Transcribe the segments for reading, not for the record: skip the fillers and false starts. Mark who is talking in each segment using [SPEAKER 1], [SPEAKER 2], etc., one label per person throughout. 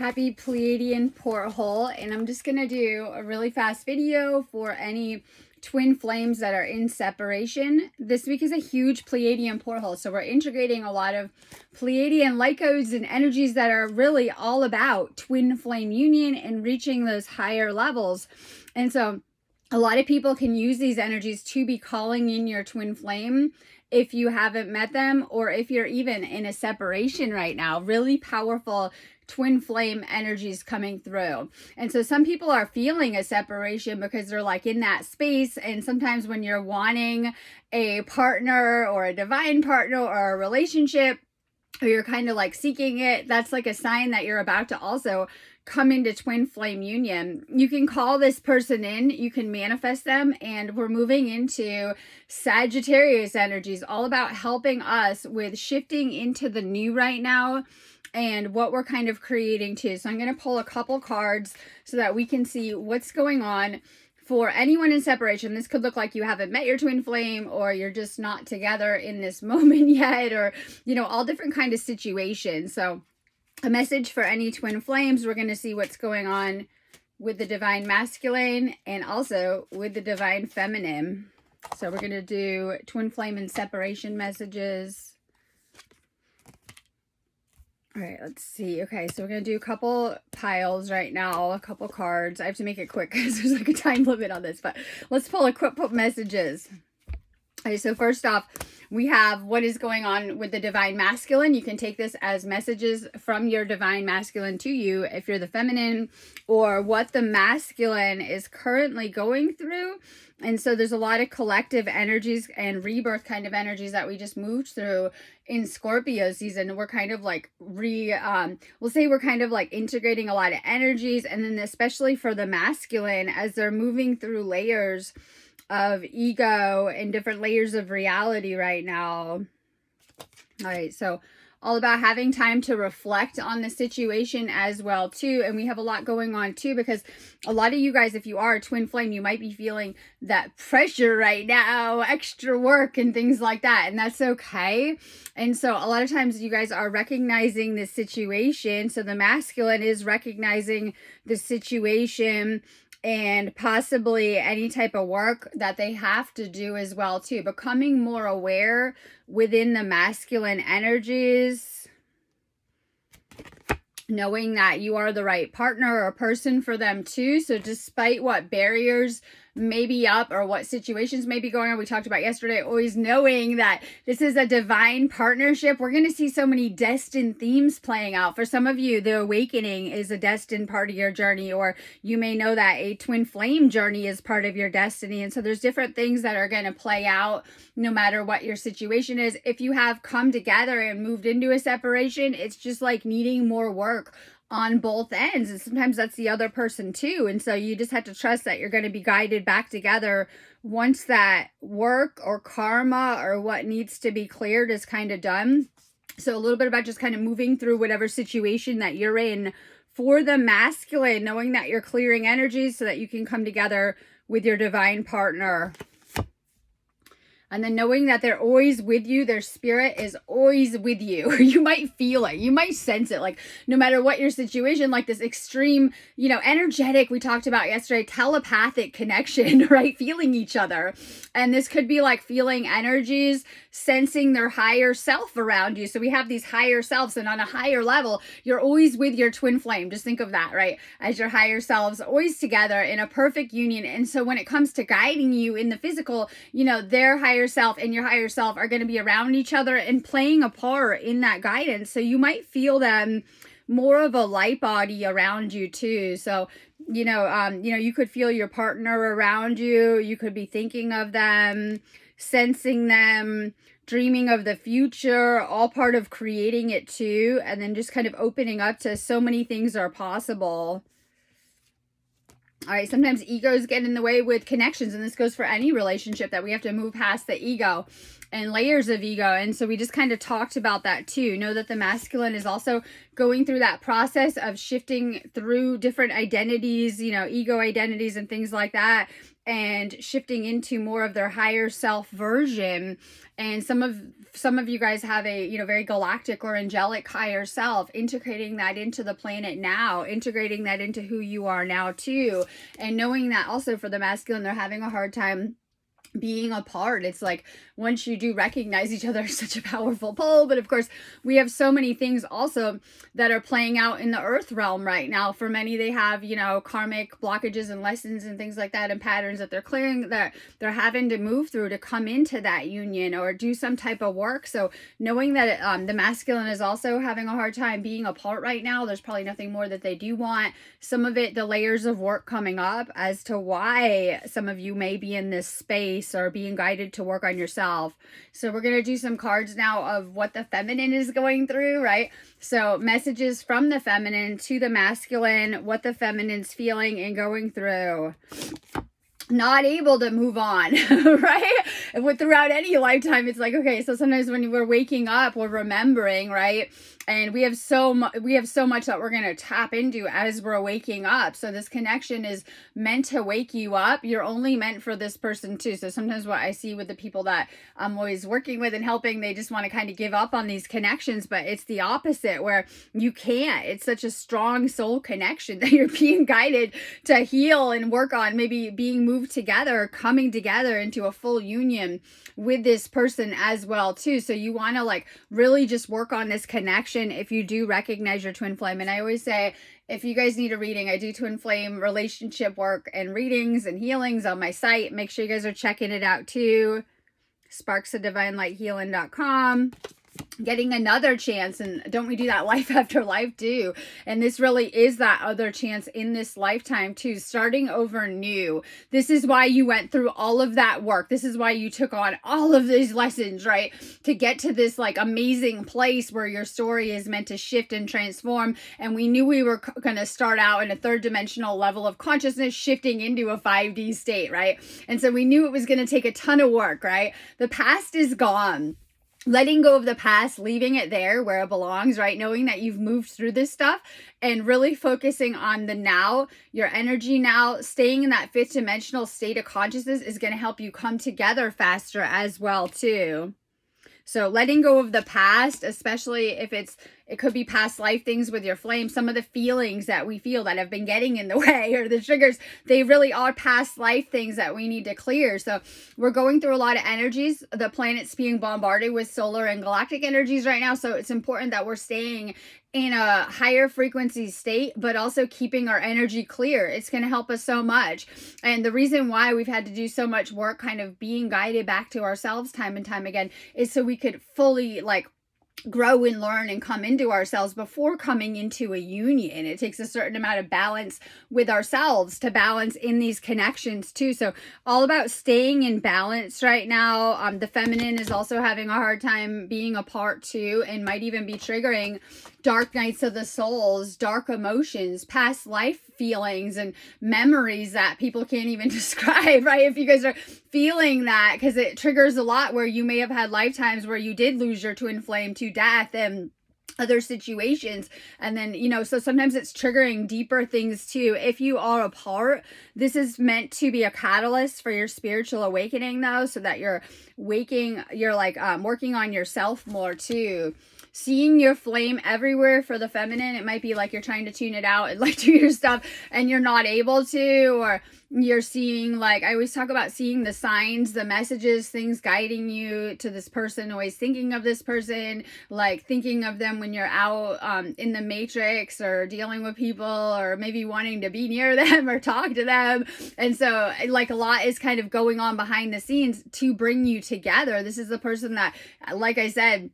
[SPEAKER 1] Happy Pleiadian porthole, and I'm just gonna do a really fast video for any twin flames that are in separation. This week is a huge Pleiadian porthole, so we're integrating a lot of Pleiadian light codes and energies that are really all about twin flame union and reaching those higher levels. And so a lot of people can use these energies to be calling in your twin flame if you haven't met them, or if you're even in a separation right now. Really powerful twin flame energies coming through. And so some people are feeling a separation because they're like in that space. And sometimes when you're wanting a partner or a divine partner or a relationship, or you're kind of like seeking it, that's like a sign that you're about to also come into twin flame union. You can call this person in, you can manifest them, and we're moving into Sagittarius energies, all about helping us with shifting into the new right now and what we're kind of creating too. So I'm going to pull a couple cards so that we can see what's going on for anyone in separation. This could look like you haven't met your twin flame, or you're just not together in this moment yet, or, you know, all different kind of situations. So a message for any twin flames. We're going to see what's going on with the divine masculine and also with the divine feminine. So we're going to do twin flame and separation messages. All right, let's see. Okay, so we're going to do a couple piles right now, a couple cards. I have to make it quick because there's like a time limit on this, but let's pull a quick messages. Okay, so first off, we have what is going on with the divine masculine. You can take this as messages from your divine masculine to you if you're the feminine, or what the masculine is currently going through. And so there's a lot of collective energies and rebirth kind of energies that we just moved through in Scorpio season. We're kind of like we'll say we're kind of like integrating a lot of energies, and then especially for the masculine as they're moving through layers of ego and different layers of reality right now. All right, so all about having time to reflect on the situation as well too. And we have a lot going on too, because a lot of you guys, if you are a twin flame, you might be feeling that pressure right now, extra work and things like that, and that's okay. And so a lot of times you guys are recognizing the situation. So the masculine is recognizing the situation and possibly any type of work that they have to do as well too. Becoming more aware within the masculine energies, knowing that you are the right partner or person for them too. So despite what barriers may be up or what situations may be going on, we talked about yesterday, always knowing that this is a divine partnership. We're going to see so many destined themes playing out. For some of you, the awakening is a destined part of your journey, or you may know that a twin flame journey is part of your destiny. And so there's different things that are going to play out no matter what your situation is. If you have come together and moved into a separation, it's just like needing more work on both ends, and sometimes that's the other person too. And so you just have to trust that you're going to be guided back together once that work or karma or what needs to be cleared is kind of done. So a little bit about just kind of moving through whatever situation that you're in for the masculine, knowing that you're clearing energies so that you can come together with your divine partner. And then knowing that they're always with you, their spirit is always with you. You might feel it, you might sense it, like no matter what your situation, like this extreme, you know, energetic, we talked about yesterday, telepathic connection, right? Feeling each other. And this could be like feeling energies, sensing their higher self around you. So we have these higher selves, and on a higher level, you're always with your twin flame. Just think of that, right? As your higher selves, always together in a perfect union. And so when it comes to guiding you in the physical, you know, their higher self and your higher self are going to be around each other and playing a part in that guidance. So you might feel them more of a light body around you too. So, you know, you could feel your partner around you. You could be thinking of them, sensing them, dreaming of the future, all part of creating it too. And then just kind of opening up to so many things are possible. All right, sometimes egos get in the way with connections, and this goes for any relationship, that we have to move past the ego and layers of ego. And so we just kind of talked about that too. Know that the masculine is also going through that process of shifting through different identities, you know, ego identities and things like that, and shifting into more of their higher self version. And some of you guys have a, you know, very galactic or angelic higher self, integrating that into the planet now, integrating that into who you are now too. And knowing that also for the masculine, they're having a hard time being apart. It's like once you do recognize each other, such a powerful pull. But of course, we have so many things also that are playing out in the earth realm right now. For many, they have, you know, karmic blockages and lessons and things like that, and patterns that they're clearing, that they're having to move through to come into that union or do some type of work. So knowing that the masculine is also having a hard time being apart right now, there's probably nothing more that they do want. Some of it, the layers of work coming up as to why some of you may be in this space or being guided to work on yourself. So we're going to do some cards now of what the feminine is going through, right? So messages from the feminine to the masculine, what the feminine's feeling and going through. Not able to move on, right? And throughout any lifetime, it's like, okay, so sometimes when we're waking up, we're remembering, right? And we have so much that we're going to tap into as we're waking up. So this connection is meant to wake you up. You're only meant for this person too. So sometimes what I see with the people that I'm always working with and helping, they just want to kind of give up on these connections, but it's the opposite where you can't. It's such a strong soul connection that you're being guided to heal and work on, maybe being moved together, coming together into a full union with this person as well too. So you want to like really just work on this connection if you do recognize your twin flame. And I always say, if you guys need a reading, I do twin flame relationship work and readings and healings on my site. Make sure you guys are checking it out too. sparksofdivinelighealing.com. Getting another chance, and don't we do that life after life too? And this really is that other chance in this lifetime too, starting over new. This is why you went through all of that work. This is why you took on all of these lessons, right? To get to this like amazing place where your story is meant to shift and transform. And we knew we were going to start out in a third dimensional level of consciousness, shifting into a 5D state, right? And so we knew it was going to take a ton of work, right? The past is gone. Letting go of the past, leaving it there where it belongs, right? Knowing that you've moved through this stuff and really focusing on the now, your energy now, staying in that fifth dimensional state of consciousness is going to help you come together faster as well too. So letting go of the past, especially if it could be past life things with your flame, some of the feelings that we feel that have been getting in the way or the triggers, they really are past life things that we need to clear. So we're going through a lot of energies. The planet's being bombarded with solar and galactic energies right now. So it's important that we're staying in a higher frequency state, but also keeping our energy clear. It's going to help us so much. And the reason why we've had to do so much work kind of being guided back to ourselves time and time again is so we could fully like grow and learn and come into ourselves before coming into a union. It takes a certain amount of balance with ourselves to balance in these connections too. So all about staying in balance right now. The feminine is also having a hard time being apart too, and might even be triggering dark nights of the souls, dark emotions, past life feelings and memories that people can't even describe, right? If you guys are feeling that, because it triggers a lot where you may have had lifetimes where you did lose your twin flame to death and other situations. And then, you know, so sometimes it's triggering deeper things too. If you are apart, this is meant to be a catalyst for your spiritual awakening though, so that you're working on yourself more too. Seeing your flame everywhere for the feminine, it might be like you're trying to tune it out and like do your stuff and you're not able to, or you're seeing, like I always talk about seeing the signs, the messages, things guiding you to this person, always thinking of this person, like thinking of them when you're out in the matrix or dealing with people or maybe wanting to be near them or talk to them. And so like a lot is kind of going on behind the scenes to bring you together. This is the person that, like I said,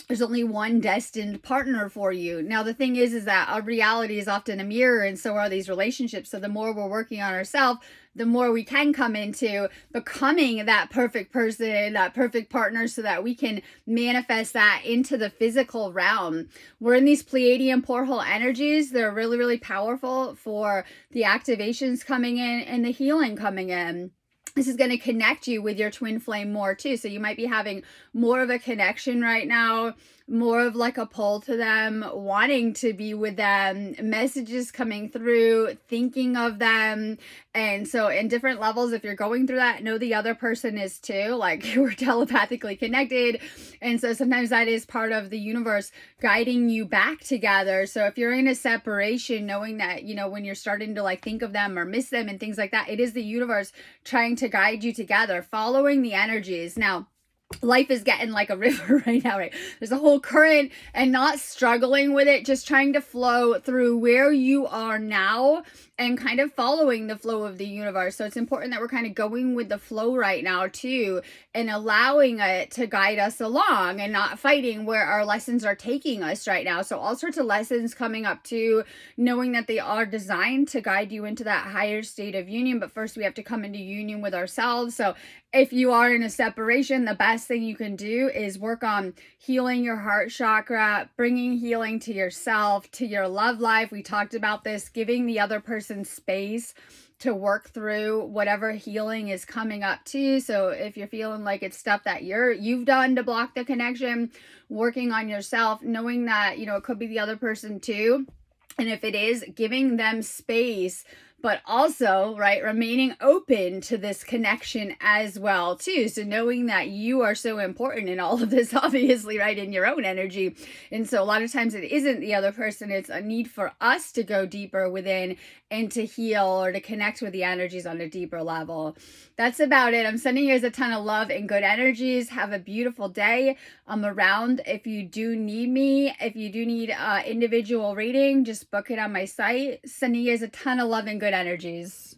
[SPEAKER 1] there's only one destined partner for you. Now, the thing is that our reality is often a mirror, and so are these relationships. So the more we're working on ourselves, the more we can come into becoming that perfect person, that perfect partner, so that we can manifest that into the physical realm. We're in these Pleiadian portal energies. They're really, really powerful for the activations coming in and the healing coming in. this is going to connect you with your twin flame more too. So you might be having more of a connection right now, more of like a pull to them, wanting to be with them, messages coming through, thinking of them. And so in different levels, if you're going through that, know the other person is too, like we're telepathically connected. And so sometimes that is part of the universe guiding you back together. So if you're in a separation, knowing that, you know, when you're starting to like think of them or miss them and things like that, it is the universe trying to guide you together, following the energies. Now, life is getting like a river right now, right? There's a whole current, and not struggling with it, just trying to flow through where you are now and kind of following the flow of the universe. So it's important that we're kind of going with the flow right now too, and allowing it to guide us along and not fighting where our lessons are taking us right now. So all sorts of lessons coming up too, knowing that they are designed to guide you into that higher state of union. But first we have to come into union with ourselves. So if you are in a separation, the best thing you can do is work on healing your heart chakra, bringing healing to yourself, to your love life. We talked about this, giving the other person space to work through whatever healing is coming up too. So if you're feeling like it's stuff that you've done to block the connection, working on yourself, knowing that, you know, it could be the other person too. And if it is, giving them space, but also, right, remaining open to this connection as well, too. So knowing that you are so important in all of this, obviously, right, in your own energy. And so a lot of times it isn't the other person. It's a need for us to go deeper within and to heal or to connect with the energies on a deeper level. That's about it. I'm sending you guys a ton of love and good energies. Have a beautiful day. I'm around if you do need me. If you do need individual reading, just book it on my site. Sending you guys a ton of love and good energies.